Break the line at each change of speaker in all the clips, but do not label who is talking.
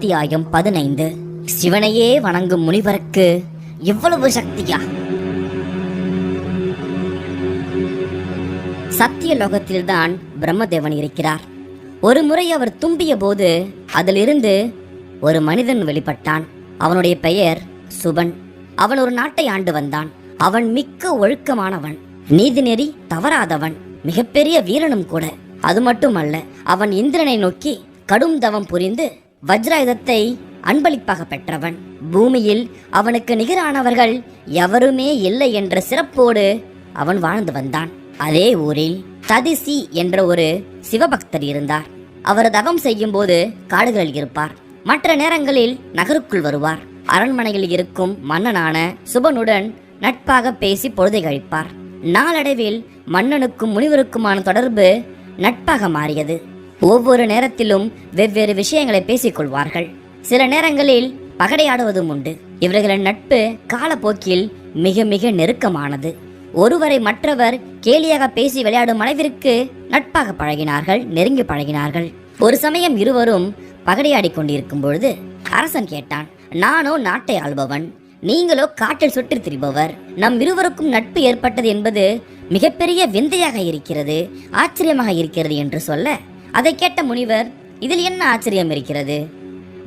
அத்தியாயம் 15. சிவனையே வணங்கும் முனிவருக்கு இவ்வளவு சக்தியா? சத்திய லோகத்தில்தான் பிரம்மதேவன் இருக்கிறார். ஒரு முறை அவர் தும்பிய போது அதிலிருந்து ஒரு மனிதன் வெளிப்பட்டான். அவனுடைய பெயர் சுபன். அவன் ஒரு நாட்டை ஆண்டு வந்தான். அவன் மிக்க ஒழுக்கமானவன், நீதிநெறி தவறாதவன், மிகப்பெரிய வீரனும் கூட. அது மட்டுமல்ல, அவன் இந்திரனை நோக்கி கடும் தவம் புரிந்து வஜ்ராயுதத்தை அன்பளிப்பாக பெற்றவன். பூமியில் அவனுக்கு நிகரானவர்கள் எவருமே இல்லை என்ற சிறப்போடு அவன் வாழ்ந்து வந்தான். அதே ஊரில் ததிசி என்ற ஒரு சிவபக்தர் இருந்தார். அவர் தவம் செய்யும் போது காடுகளில் இருப்பார். மற்ற நேரங்களில் நகருக்குள் வருவார். அரண்மனையில் இருக்கும் மன்னனான சுபனுடன் நட்பாக பேசி பொழுதை கழிப்பார். நாளடைவில் மன்னனுக்கும் முனிவருக்குமான தொடர்பு நட்பாக மாறியது. ஒவ்வொரு நேரத்திலும் வெவ்வேறு விஷயங்களை பேசிக்கொள்வார்கள். சில நேரங்களில் பகடையாடுவதும் உண்டு. இவர்களின் நட்பு காலப்போக்கில் மிக மிக நெருக்கமானது. ஒருவரை மற்றவர் கேலியாக பேசி விளையாடும் அளவிற்கு நட்பாக பழகினார்கள், நெருங்கி பழகினார்கள். ஒரு சமயம் இருவரும் பகடையாடி கொண்டிருக்கும் பொழுது அரசன் கேட்டான், நானோ நாட்டை ஆள்பவன், நீங்களோ காட்டில் சுற்றி திரிபவர். நம் இருவருக்கும் நட்பு ஏற்பட்டது என்பது மிகப்பெரிய விந்தையாக இருக்கிறது, ஆச்சரியமாக இருக்கிறது என்று சொல்ல, அதை கேட்ட முனிவர், இதில் என்ன ஆச்சரியம் இருக்கிறது?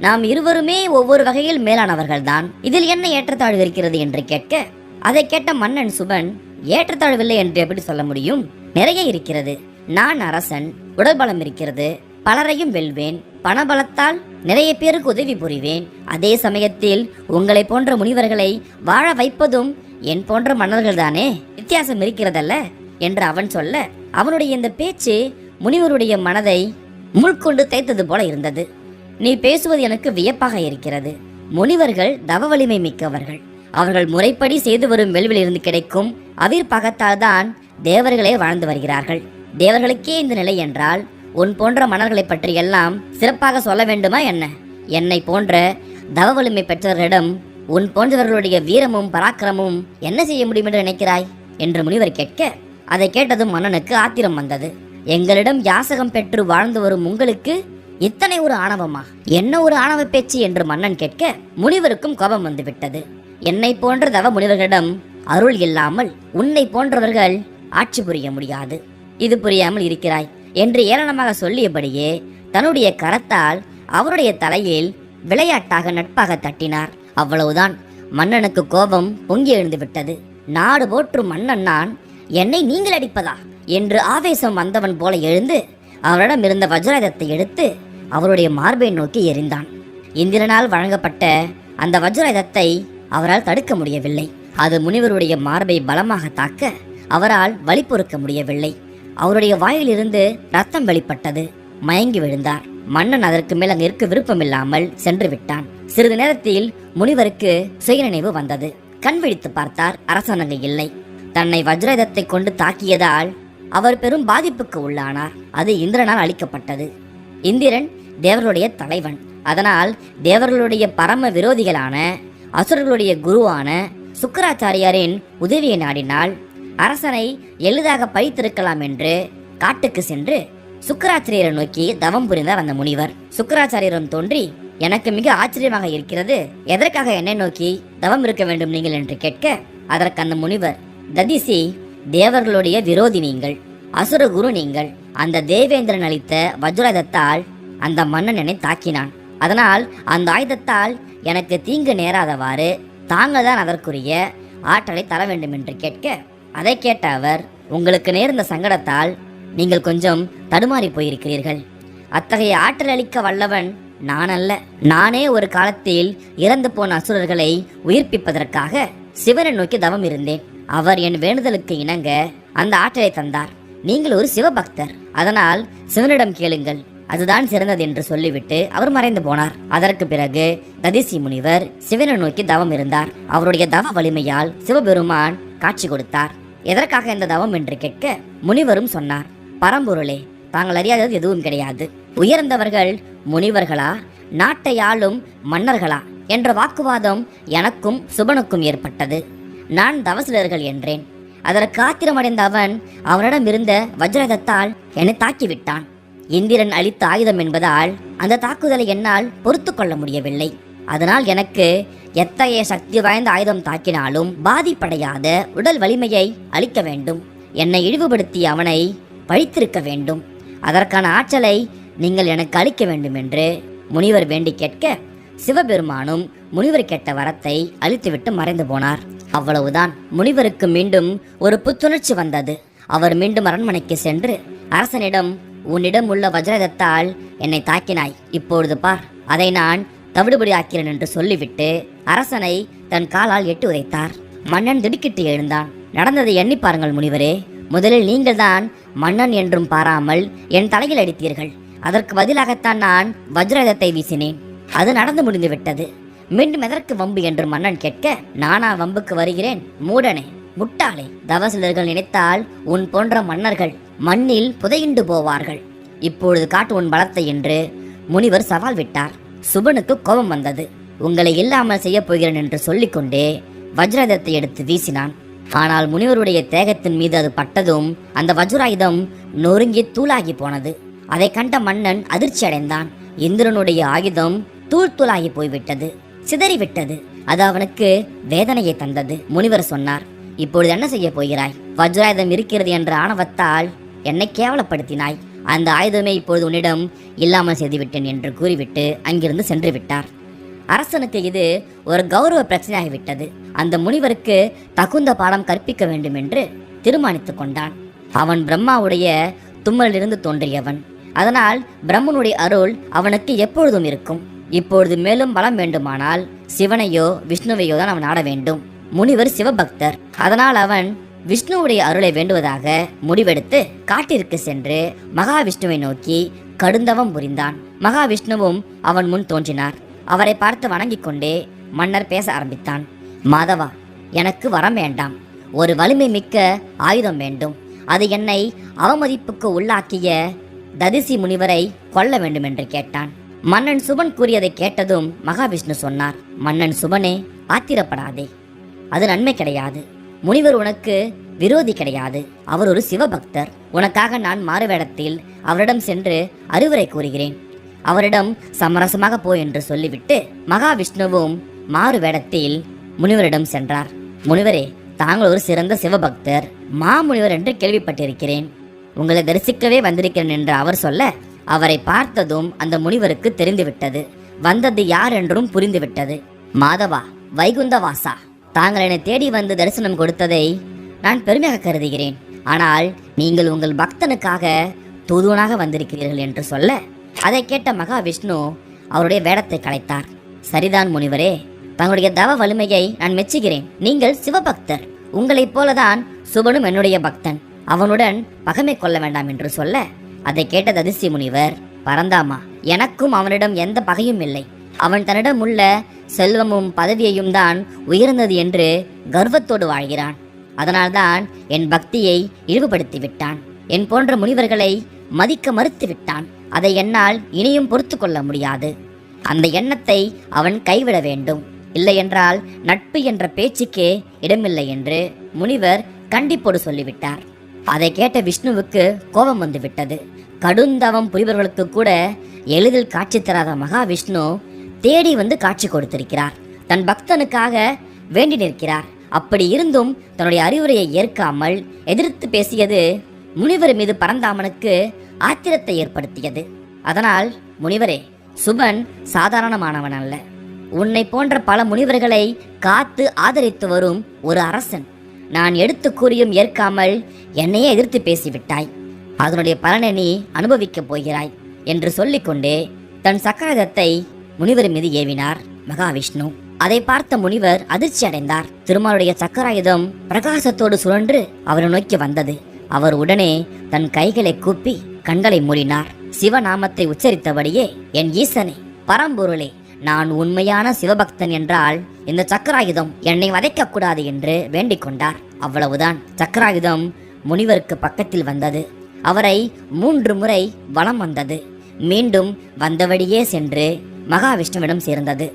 நாம் இருவருமே ஒவ்வொரு வகையில் மேலானவர்கள்தான், இதில் என்ன ஏற்றத்தாழ்வு இருக்கிறது என்று கேட்க, அதை கேட்ட மன்னன் சுபன், ஏற்றத்தாழ்வில்லை என்று எப்படி சொல்ல முடியும்? நிறைய இருக்கிறது. நான் அரசன், உடல் பலம் இருக்கிறது, பலரையும் வெல்வேன், பணபலத்தால் நிறைய பேருக்கு உதவி புரிவேன். அதே சமயத்தில் உங்களை போன்ற முனிவர்களை வாழ வைப்பதும் என் போன்ற மன்னர்கள் தானே, வித்தியாசம் இருக்கிறதல்ல என்று அவன் சொல்ல, அவனுடைய இந்த பேச்சு முனிவருடைய மனதை முள்கொண்டு தைத்தது போல இருந்தது. நீ பேசுவது எனக்கு வியப்பாக இருக்கிறது. முனிவர்கள் தவ வலிமை மிக்கவர்கள். அவர்கள் முறைப்படி செய்து வரும் வெல்வில் இருந்து கிடைக்கும் அவிர்பாகத்தால் தான் தேவர்களே வாழ்ந்து வருகிறார்கள். தேவர்களுக்கே இந்த நிலை என்றால் உன் போன்ற மன்னர்களை பற்றி எல்லாம் சிறப்பாக சொல்ல வேண்டுமா என்ன? என்னை போன்ற தவ வலிமை பெற்றவர்களிடம் உன் போன்றவர்களுடைய வீரமும் பராக்கிரமும் என்ன செய்ய முடியும் என்று நினைக்கிறாய் என்று முனிவர் கேட்க, அதை கேட்டதும் மன்னனுக்கு ஆத்திரம் வந்தது. எங்களிடம் யாசகம் பெற்று வாழ்ந்து வரும் உங்களுக்கு இத்தனை ஒரு ஆணவமா? என்ன ஒரு ஆணவ பேச்சு என்று மன்னன் கேட்க, முனிவருக்கும் கோபம் வந்து விட்டது. என்னை போன்ற தவ முனிவர்களிடம் அருள் இல்லாமல் உன்னை போன்றவர்கள் ஆட்சி புரிய முடியாது. இது புரியாமல் இருக்கிறாய் என்று ஏளனமாக சொல்லியபடியே தன்னுடைய கரத்தால் அவருடைய தலையில் விளையாட்டாக நட்பாக தட்டினார். அவ்வளவுதான். மன்னனுக்கு கோபம் பொங்கி எழுந்து விட்டது. நாடு போற்றும் மன்னன் நான், என்னை நீங்கள் அடிப்பதா என்று ஆவேசம் வந்தவன் போல எழுந்து அவரிடம் இருந்த வஜ்ராயுதத்தை எடுத்து அவருடைய மார்பை நோக்கி எறிந்தான். இந்திரனால் வழங்கப்பட்ட அந்த வஜ்ராயுதத்தை அவரால் தடுக்க முடியவில்லை. அது முனிவருடைய மார்பை பலமாக தாக்க அவரால் வலி பொறுக்க முடியவில்லை. அவருடைய வாயிலிருந்து ரத்தம் வெளிப்பட்டது. மயங்கி விழுந்தார். மன்னன் அதற்கு மேல் அங்கு இருக்க விருப்பமில்லாமல் சென்று விட்டான். சிறிது நேரத்தில் முனிவருக்கு சுயநினைவு வந்தது. கண் விழித்து பார்த்தார். அரசன் அங்கு இல்லை. தன்னை வஜ்ராயுதத்தை கொண்டு தாக்கியதால் அவர் பெரும் பாதிப்புக்கு உள்ளானார். அது இந்திரனால் அளிக்கப்பட்டது. இந்திரன் தேவர்களுடைய தலைவன். அதனால் தேவர்களுடைய பரம விரோதிகளான அசுரர்களுடைய குருவான சுக்கராச்சாரியாரின் உதவியை நாடினால் அரசனை எளிதாக பழித்திருக்கலாம் என்று காட்டுக்கு சென்று சுக்கராச்சாரியரை நோக்கி தவம் புரிந்தார் அந்த முனிவர். சுக்கராச்சாரியரும் தோன்றி, எனக்கு மிக ஆச்சரியமாக இருக்கிறது, எதற்காக என்னை நோக்கி தவம் இருக்க வேண்டும் நீங்கள் என்று கேட்க, அதற்கு அந்த முனிவர், ததிசி, தேவர்களுடைய விரோதி நீங்கள், அசுர குரு நீங்கள். அந்த தேவேந்திரன் அளித்த வஜ்ராயுதத்தால் அந்த மன்னன் என்னை தாக்கினான். அதனால் அந்த ஆயுதத்தால் எனக்கு தீங்கு நேராதவாறு தாங்கள் தான் அதற்குரிய ஆற்றலை தர வேண்டும் என்று கேட்க, அதை கேட்ட அவர், உங்களுக்கு நேர்ந்த சங்கடத்தால் நீங்கள் கொஞ்சம் தடுமாறி போயிருக்கிறீர்கள். அத்தகைய ஆற்றல் அளிக்க வல்லவன் நான் அல்ல. நானே ஒரு காலத்தில் இறந்து போன அசுரர்களை உயிர்ப்பிப்பதற்காக சிவனை நோக்கி தவம் இருந்தேன். அவர் என் வேண்டுதலுக்கு இணங்க அந்த ஆற்றலை தந்தார். நீங்கள் ஒரு சிவபக்தர், அதனால் சிவனிடம் கேளுங்கள், அதுதான் சிறந்தது என்று சொல்லிவிட்டு அவர் மறைந்து போனார். அதற்கு பிறகு ததிசி முனிவர் சிவனை நோக்கி தவம் இருந்தார். அவருடைய தவ வலிமையால் சிவபெருமான் காட்சி கொடுத்தார். எதற்காக இந்த தவம் என்று கேட்க, முனிவரும் சொன்னார், பரம்பொருளே, தாங்கள் அறியாதது எதுவும் கிடையாது. உயர்ந்தவர்கள் முனிவர்களா, நாட்டை ஆளும் மன்னர்களா என்ற வாக்குவாதம் எனக்கும் சுபனுக்கும் ஏற்பட்டது. நான் தவசிலர்கள் என்றேன். அதற்கு ஆத்திரமடைந்த அவன் அவனிடம் இருந்த வஜ்ராயுதத்தால் என்னை தாக்கிவிட்டான். இந்திரன் அளித்த ஆயுதம் என்பதால் அந்த தாக்குதலை என்னால் பொறுத்து கொள்ள முடியவில்லை. அதனால் எனக்கு எத்தகைய சக்தி வாய்ந்த ஆயுதம் தாக்கினாலும் பாதிப்படையாத உடல் வலிமையை அளிக்க வேண்டும். என்னை இழிவுபடுத்திய அவனை பழித்திருக்க வேண்டும். அதற்கான ஆற்றலை நீங்கள் எனக்கு அளிக்க வேண்டும் என்று முனிவர் வேண்டி கேட்க, சிவபெருமானும் முனிவர் கேட்ட வரத்தை அளித்துவிட்டு மறைந்து போனார். அவ்வளவுதான். முனிவருக்கு மீண்டும் ஒரு புத்துணர்ச்சி வந்தது. அவர் மீண்டும் அரண்மனைக்கு சென்று அரசனிடம், உன்னிடம் உள்ள வஜ்ரதத்தால் என்னை தாக்கினாய், இப்பொழுது பார், அதை நான் தவிடுபடி ஆக்கிறேன் என்று சொல்லிவிட்டு அரசனை தன் காலால் எட்டு உதைத்தார். மன்னன் திடுக்கிட்டு எழுந்தான். நடந்ததை எண்ணி பாருங்கள் முனிவரே. முதலில் நீங்கள் தான் மன்னன் என்றும் பாராமல் என் தலையில் அடித்தீர்கள். அதற்கு பதிலாகத்தான் நான் வஜ்ரதத்தை வீசினேன். அது நடந்து முடிந்து விட்டது. மீண்டும் எதற்கு வம்பு என்று மன்னன் கேட்க, நானா வம்புக்கு வருகிறேன்? மூடனே, முட்டாளே, தவசிலர்கள் நினைத்தால் உன் போன்ற மன்னர்கள் மண்ணில் புதையுண்டு போவார்கள். இப்பொழுது காட்டு உன் பலத்தை என்று முனிவர் சவால் விட்டார். சுபனுக்கு கோபம் வந்தது. உங்களை இல்லாமல் செய்ய போகிறேன் என்று சொல்லிக்கொண்டே வஜ்ராயுதத்தை எடுத்து வீசினான். ஆனால் முனிவருடைய தேகத்தின் மீது அது பட்டதும் அந்த வஜ்ராயுதம் நொறுங்கி தூளாகி போனது. அதை கண்ட மன்னன் அதிர்ச்சி அடைந்தான். இந்திரனுடைய ஆயுதம் தூள் தூளாகி போய்விட்டது, சிதறிவிட்டது. அது அவனுக்கு வேதனையை தந்தது. முனிவர் சொன்னார், இப்பொழுது என்ன செய்ய போகிறாய்? வஜ்ராயுதம் இருக்கிறது என்ற ஆணவத்தால் என்னை கேவலப்படுத்தினாய். அந்த ஆயுதமே இப்பொழுது உன்னிடம் இல்லாமல் செய்துவிட்டேன் என்று கூறிவிட்டு அங்கிருந்து சென்று விட்டார். அரசனுக்கு இது ஒரு கௌரவ பிரச்சனையாகிவிட்டது. அந்த முனிவருக்கு தகுந்த பாடம் கற்பிக்க வேண்டும் என்று தீர்மானித்துக் கொண்டான். அவன் பிரம்மாவுடைய தும்மலிலிருந்து தோன்றியவன். அதனால் பிரம்மனுடைய அருள் அவனுக்கு எப்பொழுதும் இருக்கும். இப்பொழுது மேலும் பலம் வேண்டுமானால் சிவனையோ விஷ்ணுவையோ தான் அவன் நாட வேண்டும். முனிவர் சிவபக்தர். அதனால் அவன் விஷ்ணுவுடைய அருளை வேண்டுவதாக முடிவெடுத்து காட்டிற்கு சென்று மகாவிஷ்ணுவை நோக்கி கடுந்தவம் புரிந்தான். மகாவிஷ்ணுவும் அவன் முன் தோன்றினார். அவரை பார்த்து வணங்கிக் கொண்டே மன்னர் பேச ஆரம்பித்தான். மாதவா, எனக்கு வரம் வேண்டாம், ஒரு வலிமை மிக்க ஆயுதம் வேண்டும். அது என்னை அவமதிப்புக்கு உள்ளாக்கிய ததிசி முனிவரை கொல்ல வேண்டும் என்று கேட்டான். மன்னன் சுபன் கூறியதை கேட்டதும் மகாவிஷ்ணு சொன்னார், மன்னன் சுபனே, ஆத்திரப்படாதே, அது நன்மை கிடையாது. முனிவர் உனக்கு விரோதி கிடையாது. அவர் ஒரு சிவபக்தர். உனக்காக நான் மாறுவேடத்தில் அவரிடம் சென்று அறிவுரை கூறுகிறேன். அவரிடம் சமரசமாக போ என்று சொல்லிவிட்டு மகாவிஷ்ணுவும் மாறு வேடத்தில் முனிவரிடம் சென்றார். முனிவரே, தாங்கள் ஒரு சிறந்த சிவபக்தர், மாமுனிவர் என்று கேள்விப்பட்டிருக்கிறேன். உங்களை தரிசிக்கவே வந்திருக்கிறேன் என்று அவர் சொல்ல, அவரை பார்த்ததும் அந்த முனிவருக்கு தெரிந்துவிட்டது. வந்தது யார் என்றும் புரிந்துவிட்டது. மாதவா, வைகுந்தவாசா, தாங்கள் என்னை தேடி வந்து தரிசனம் கொடுத்ததை நான் பெருமையாக கருதுகிறேன். ஆனால் நீங்கள் உங்கள் பக்தனுக்காக தூதுவனாக வந்திருக்கிறீர்கள் என்று சொல்ல, அதை கேட்ட மகாவிஷ்ணு அவருடைய வேடத்தை கலைத்தார். சரிதான் முனிவரே, தங்களுடைய தவ வலிமையை நான் மெச்சுகிறேன். நீங்கள் சிவபக்தர். உங்களைப் போலதான் சுபனும் என்னுடைய பக்தன். அவனுடன் பகைமை கொள்ள வேண்டாம் என்று சொல்ல, அதை கேட்ட ததிசி முனிவர், பரந்தாமா, எனக்கும் அவனிடம் எந்த பகையும் இல்லை. அவன் தன்னிடம் உள்ள செல்வமும் பதவியையும் தான் உயர்ந்தது என்று கர்வத்தோடு வாழ்கிறான். அதனால்தான் என் பக்தியை இழிவுபடுத்தி விட்டான். என் போன்ற முனிவர்களை மதிக்க மறுத்து விட்டான். அதை என்னால் இனியும் பொறுத்து கொள்ள முடியாது. அந்த எண்ணத்தை அவன் கைவிட வேண்டும். இல்லையென்றால் நட்பு என்ற பேச்சுக்கே இடமில்லை என்று முனிவர் கண்டிப்போடு சொல்லிவிட்டார். அதை கேட்ட விஷ்ணுவுக்கு கோபம் வந்து விட்டது. கடுந்தவம் புரிபவர்களுக்கு கூட எளிதில் காட்சி தராத மகாவிஷ்ணு தேடி வந்து காட்சி கொடுத்திருக்கிறார். தன் பக்தனுக்காக வேண்டி நிற்கிறார். அப்படி இருந்தும் தன்னுடைய அறிவுரையை ஏற்காமல் எதிர்த்து பேசியது முனிவர் மீது பரந்தாமனுக்கு ஆத்திரத்தை ஏற்படுத்தியது. அதனால், முனிவரே, சுபன் சாதாரணமானவன் அல்ல. உன்னை போன்ற பல முனிவர்களை காத்து ஆதரித்து வரும் ஒரு அரசன். நான் எடுத்து கூறியும் ஏற்காமல் என்னையே எதிர்த்து பேசிவிட்டாய். அதனுடைய பலனை நீ அனுபவிக்கப் போகிறாய் என்று சொல்லிக்கொண்டே தன் சக்கராயுதத்தை முனிவர் மீது ஏவினார் மகாவிஷ்ணு. அதை பார்த்த முனிவர் அதிர்ச்சி அடைந்தார். திருமாலுடைய சக்கராயுதம் பிரகாசத்தோடு சுழன்று அவரை நோக்கி வந்தது. அவர் உடனே தன் கைகளை கூப்பி கண்களை மூடினார். சிவநாமத்தை உச்சரித்தபடியே, என் ஈசனே, பரம்பொருளே, நான் உண்மையான சிவபக்தன் என்றால் இந்த சக்கராயுதம் என்னை வதைக்க கூடாது என்று வேண்டிக் கொண்டார். அவ்வளவுதான். சக்கராயுதம் முனிவருக்கு பக்கத்தில் வந்தது. அவரை 3 முறை வலம் வந்தது. மீண்டும் வந்தபடியே சென்று மகாவிஷ்ணுவிடம் சேர்ந்தது.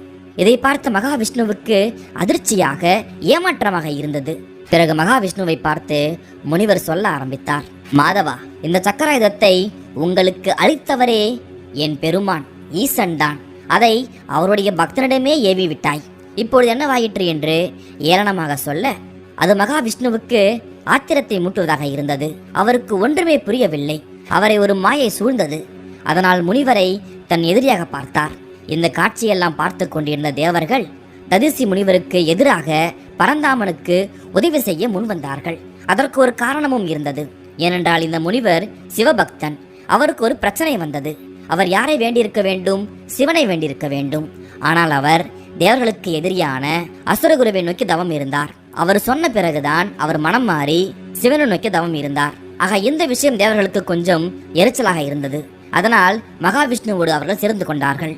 இதை பார்த்த மகாவிஷ்ணுவுக்கு அதிர்ச்சியாக, ஏமாற்றமாக இருந்தது. பிறகு மகாவிஷ்ணுவை பார்த்து முனிவர் சொல்ல ஆரம்பித்தார். மாதவா, இந்த சக்கராயுதத்தை உங்களுக்கு அளித்தவரே என் பெருமான் ஈசன் தான். அதை அவருடைய பக்தனிடமே ஏவி விட்டாய். இப்பொழுது என்னவாயிற்று என்று ஏளனமாக சொல்ல, அது மகாவிஷ்ணுவுக்கு ஆத்திரத்தை மூட்டுவதாக இருந்தது. அவருக்கு ஒன்றுமே புரியவில்லை. அவரை ஒரு மாயை சூழ்ந்தது. அதனால் முனிவரை தன் எதிரியாக பார்த்தார். இந்த காட்சியெல்லாம் பார்த்து கொண்டிருந்த தேவர்கள் ததிசி முனிவருக்கு எதிராக பரந்தாமனுக்கு உதவி செய்ய முன்வந்தார்கள். அதற்கு ஒரு காரணமும் இருந்தது. ஏனென்றால் இந்த முனிவர் சிவபக்தன். அவருக்கு ஒரு பிரச்சனை வந்தது. அவர் யாரை வேண்டியிருக்க வேண்டும்? சிவனை வேண்டியிருக்க வேண்டும். ஆனால் அவர் தேவர்களுக்கு எதிரியான அசுரகுருவை நோக்கி தவம் இருந்தார். அவர் சொன்ன பிறகுதான் அவர் மனம் மாறி சிவனை நோக்கி தவம் இருந்தார். ஆக இந்த விஷயம் தேவர்களுக்கு கொஞ்சம் எரிச்சலாக இருந்தது. அதனால் மகாவிஷ்ணுவோடு அவர்கள் சேர்ந்து கொண்டார்கள்.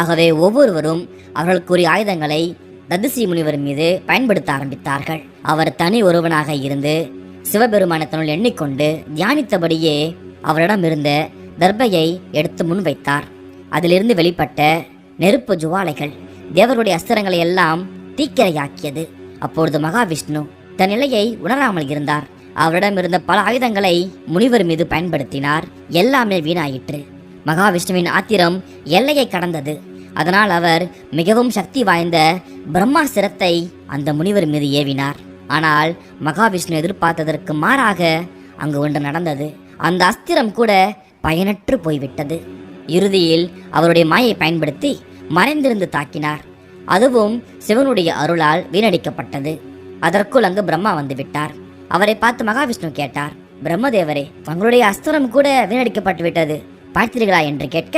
ஆகவே ஒவ்வொருவரும் அவர்களுக்குரிய ஆயுதங்களை ததிசி முனிவர் மீது பயன்படுத்த ஆரம்பித்தார்கள். அவர் தனி ஒருவனாக இருந்து சிவபெருமானை தன்னுள் எண்ணிக்கொண்டு தியானித்தபடியே அவரிடம் இருந்த தர்பையை எடுத்து முன்வைத்தார். அதிலிருந்து வெளிப்பட்ட நெருப்பு ஜுவாலைகள் தேவருடைய அஸ்திரங்களை எல்லாம் தீக்கிரையாக்கியது. அப்பொழுது மகாவிஷ்ணு தன் நிலையை உணராமல் இருந்தார். அவரிடம் இருந்த பல ஆயுதங்களை முனிவர் மீது பயன்படுத்தினார். எல்லாமே வீணாயிற்று. மகாவிஷ்ணுவின் ஆத்திரம் எல்லையை கடந்தது. அதனால் அவர் மிகவும் சக்தி வாய்ந்த பிரம்மாஸ்திரத்தை அந்த முனிவர் மீது ஏவினார். ஆனால் மகாவிஷ்ணு எதிர்பார்த்ததற்கு மாறாக அங்கு ஒன்று நடந்தது. அந்த அஸ்திரம் கூட பயனற்று போய்விட்டது. இறுதியில் அவருடைய மாயை பயன்படுத்தி மறைந்திருந்து தாக்கினார். அதுவும் சிவனுடைய அருளால் வீணடிக்கப்பட்டது. அதற்குள் அங்கு பிரம்மா வந்து விட்டார். அவரை பார்த்து மகாவிஷ்ணு கேட்டார், பிரம்மதேவரே, தங்களுடைய அஸ்திரம் கூட வீணடிக்கப்பட்டு விட்டது, பார்த்தீர்களா என்று கேட்க,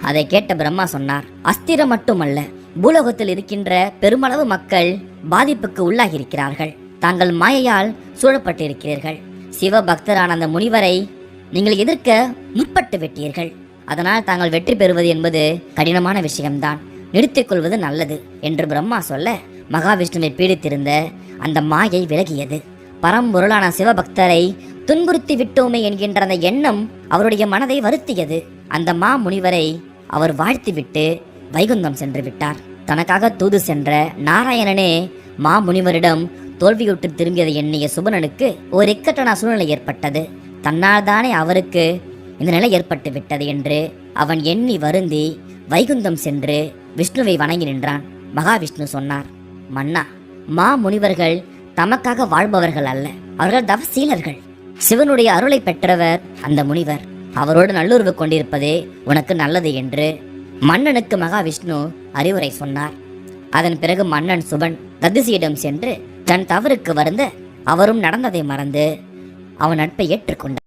அதை கேட்ட பிரம்மா சொன்னார், அஸ்திரம் மட்டுமல்ல, பூலோகத்தில் இருக்கின்ற பெருமளவு மக்கள் பாதிப்புக்கு உள்ளாகியிருக்கிறார்கள். தாங்கள் மாயையால் சூழப்பட்டிருக்கிறீர்கள். சிவபக்தரான அந்த முனிவரை நீங்கள் எதிர்க்க முற்பட்டு விட்டீர்கள். அதனால் தாங்கள் வெற்றி பெறுவது என்பது கடினமான விஷயம்தான். நிறுத்திக் கொள்வது நல்லது என்று பிரம்மா சொல்ல, மகாவிஷ்ணுவை பீடித்திருந்த அந்த மாயை விலகியது. பரம்பொருளான சிவபக்தரை துன்புறுத்தி விட்டோமே என்கின்ற அந்த எண்ணம் அவருடைய மனதை வருத்தியது. அந்த மா முனிவரை அவர் வாழ்த்திவிட்டு வைகுந்தம் சென்று விட்டார். தனக்காக தூது சென்ற நாராயணனே மா முனிவரிடம் தோல்வியுற்று திரும்பியதை எண்ணிய சுபனனுக்கு ஒரு இக்கட்டான சூழ்நிலை ஏற்பட்டது. தன்னால் தானே அவருக்கு இந்த நிலை ஏற்பட்டு விட்டது என்று அவன் எண்ணி வருந்தி வைகுந்தம் சென்று விஷ்ணுவை வணங்கி நின்றான். மகாவிஷ்ணு சொன்னார், மன்னா, மா முனிவர்கள் தமக்காக வாழ்பவர்கள் அல்ல, அவர்கள் தவசீலர்கள். சிவனுடைய அருளை பெற்றவர் அந்த முனிவர். அவரோடு நல்லுறவு கொண்டிருப்பதே உனக்கு நல்லது என்று மன்னனுக்கு மகாவிஷ்ணு அறிவுரை சொன்னார். அதன் பிறகு மன்னன் சுபன் ததிசியிடம் சென்று தன் தவறுக்கு வருந்த அவரும் நடந்ததை மறந்து அவன் நட்பை ஏற்றுக்கொண்டார்.